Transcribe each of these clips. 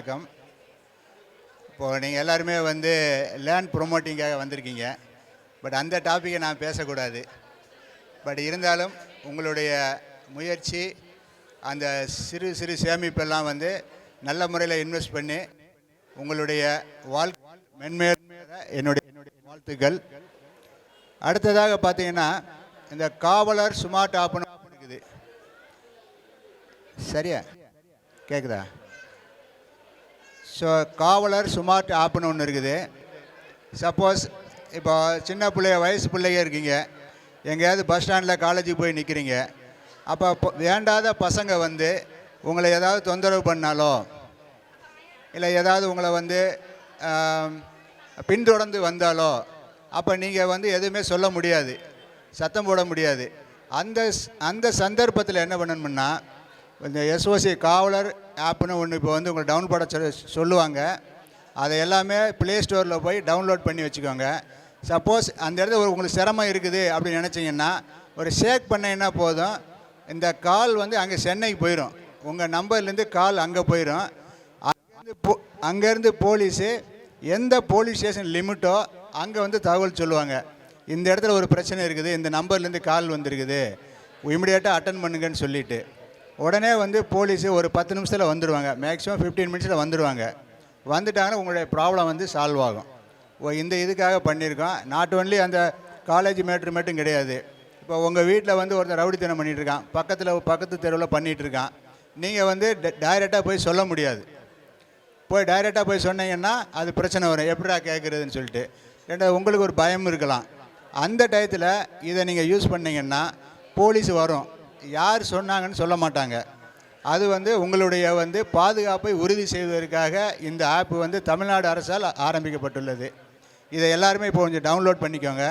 வணக்கம். இப்போது நீங்கள் எல்லாருமே வந்து லேண்ட் ப்ரொமோட்டிங்காக வந்திருக்கீங்க. பட் அந்த டாப்பிக்கை நான் பேசக்கூடாது. பட் இருந்தாலும் உங்களுடைய முயற்சி, அந்த சிறு சிறு சேமிப்பெல்லாம் வந்து நல்ல முறையில் இன்வெஸ்ட் பண்ணி உங்களுடைய மென்மேல என்னுடைய வாழ்த்துக்கள். அடுத்ததாக பார்த்தீங்கன்னா, இந்த காவலர் ஸ்மார்ட் ஆப்னு இருக்குது. சரியா கேட்குதா? ஸோ காவலர் ஸ்மார்ட் ஆப்னு ஒன்று இருக்குது. சப்போஸ் இப்போ சின்ன வயசு பிள்ளைங்க இருக்கீங்க, எங்கேயாவது பஸ் ஸ்டாண்டில் காலேஜுக்கு போய் நிற்கிறீங்க. அப்போ வேண்டாத பசங்க வந்து உங்களை ஏதாவது தொந்தரவு பண்ணாலோ, இல்லை ஏதாவது உங்களை வந்து பின்தொடர்ந்து வந்தாலோ, அப்போ நீங்கள் வந்து எதுவுமே சொல்ல முடியாது, சத்தம் போட முடியாது. அந்த சந்தர்ப்பத்தில் என்ன பண்ணணும்னா, இந்த எஸ்ஓசி காவலர் ஆப்னு ஒன்று இப்போ வந்து உங்களை டவுன் பண்ண சொல்லுவாங்க. அதை எல்லாமே ப்ளே ஸ்டோரில் போய் டவுன்லோட் பண்ணி வச்சுக்கோங்க. சப்போஸ் அந்த இடத்துல உங்களுக்கு சிரமம் இருக்குது அப்படின்னு நினச்சிங்கன்னா, ஒரு ஷேக் பண்ணிங்கன்னா போதும், இந்த கால் வந்து அங்கே சென்னைக்கு போயிடும். உங்கள் நம்பர்லேருந்து கால் அங்கே போயிடும். அங்கேருந்து போலீஸு எந்த போலீஸ் ஸ்டேஷன் லிமிட்டோ அங்கே வந்து தகவல் சொல்லுவாங்க. இந்த இடத்துல ஒரு பிரச்சனை இருக்குது, இந்த நம்பர்லேருந்து கால் வந்திருக்குது, இமிடியேட்டாக அட்டன் பண்ணுங்கன்னு சொல்லிவிட்டு உடனே வந்து போலீஸு ஒரு 10 நிமிஷத்தில் வந்துடுவாங்க. மேக்ஸிமம் 15 மினிட்ஸில் வந்துடுவாங்க. வந்துட்டாங்கன்னா உங்களுடைய ப்ராப்ளம் வந்து சால்வ் ஆகும். இந்த இதுக்காக பண்ணியிருக்கோம். நாட் ஒன்லி அந்த காலேஜ் மேட்ரு மட்டும் கிடையாது. இப்போ உங்கள் வீட்டில் வந்து ஒருத்தர் ரவுடித்தனம் பண்ணிகிட்ருக்கான், பக்கத்து தெருவில் பண்ணிகிட்ருக்கான். நீங்கள் வந்து டைரெக்டாக போய் சொல்ல முடியாது. டைரெக்டாக போய் சொன்னீங்கன்னா அது பிரச்சனை வரும், எப்படிடா கேட்குறதுன்னு சொல்லிட்டு. ரெண்டாவது உங்களுக்கு ஒரு பயம் இருக்கலாம். அந்த டயத்தில் இதை நீங்கள் யூஸ் பண்ணிங்கன்னா போலீஸ் வரும், யார் சொன்னாங்கன்னு சொல்ல மாட்டாங்க. அது வந்து உங்களுடைய வந்து பாதுகாப்பை உறுதி செய்வதற்காக இந்த ஆப் வந்து தமிழ்நாடு அரசால் ஆரம்பிக்கப்பட்டுள்ளது. இதை எல்லாருமே இப்போ கொஞ்சம் டவுன்லோட் பண்ணிக்கோங்க.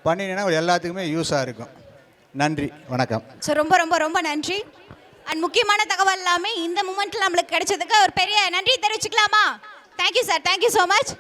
பண்ணினீங்கன்னா எல்லாத்துக்குமே யூஸாக இருக்கும். நன்றி, வணக்கம். ஸோ ரொம்ப ரொம்ப ரொம்ப நன்றி. அண்ட் முக்கியமான தகவல் எல்லாமே இந்த மூமெண்ட்டில் நம்மளுக்கு கிடைச்சதுக்கு ஒரு பெரிய நன்றி தெரிவிச்சுக்கலாமா? Thank you sir, thank you so much.